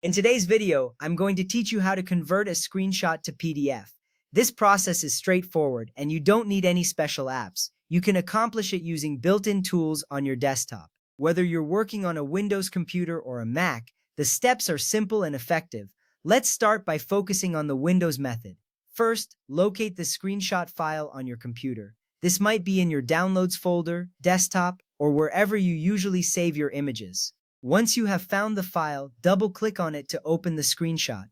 In today's video, I'm going to teach you how to convert a screenshot to PDF. This process is straightforward and you don't need any special apps. You can accomplish it using built-in tools on your desktop. Whether you're working on a Windows computer or a Mac, the steps are simple and effective. Let's start by focusing on the Windows method. First, locate the screenshot file on your computer. This might be in your Downloads folder, desktop, or wherever you usually save your images. Once you have found the file, double-click on it to open the screenshot.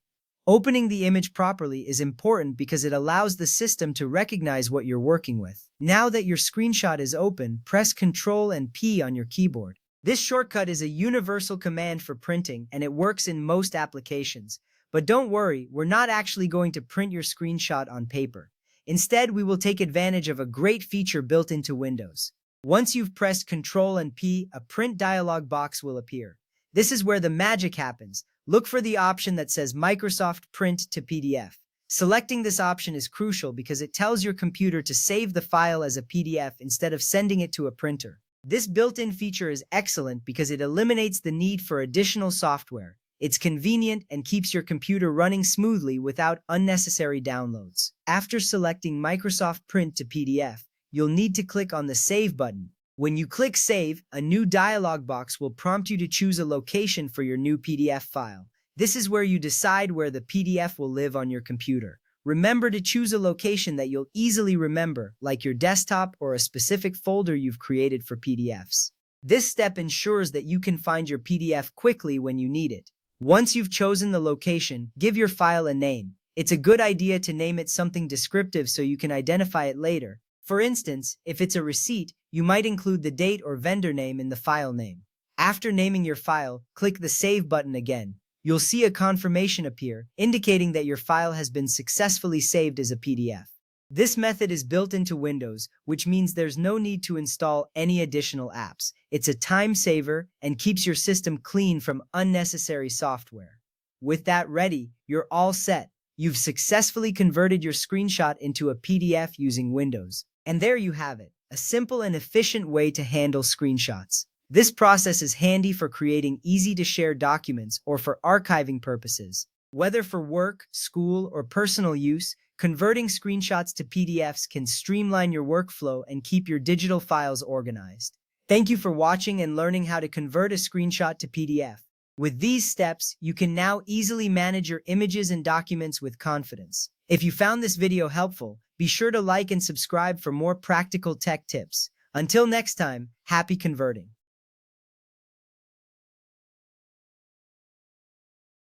Opening the image properly is important because it allows the system to recognize what you're working with. Now that your screenshot is open, press Ctrl and P on your keyboard. This shortcut is a universal command for printing and it works in most applications. But don't worry, we're not actually going to print your screenshot on paper. Instead, we will take advantage of a great feature built into Windows. Once you've pressed Ctrl and P, a print dialog box will appear. This is where the magic happens. Look for the option that says Microsoft Print to PDF. Selecting this option is crucial because it tells your computer to save the file as a PDF instead of sending it to a printer. This built-in feature is excellent because it eliminates the need for additional software. It's convenient and keeps your computer running smoothly without unnecessary downloads. After selecting Microsoft Print to PDF, you'll need to click on the Save button. When you click Save, a new dialog box will prompt you to choose a location for your new PDF file. This is where you decide where the PDF will live on your computer. Remember to choose a location that you'll easily remember, like your desktop or a specific folder you've created for PDFs. This step ensures that you can find your PDF quickly when you need it. Once you've chosen the location, give your file a name. It's a good idea to name it something descriptive so you can identify it later. For instance, if it's a receipt, you might include the date or vendor name in the file name. After naming your file, click the Save button again. You'll see a confirmation appear, indicating that your file has been successfully saved as a PDF. This method is built into Windows, which means there's no need to install any additional apps. It's a time saver and keeps your system clean from unnecessary software. With that ready, you're all set. You've successfully converted your screenshot into a PDF using Windows. And there you have it, a simple and efficient way to handle screenshots. This process is handy for creating easy-to-share documents or for archiving purposes. Whether for work, school, or personal use, converting screenshots to PDFs can streamline your workflow and keep your digital files organized. Thank you for watching and learning how to convert a screenshot to PDF. With these steps, you can now easily manage your images and documents with confidence. If you found this video helpful, be sure to like and subscribe for more practical tech tips. Until next time, happy converting.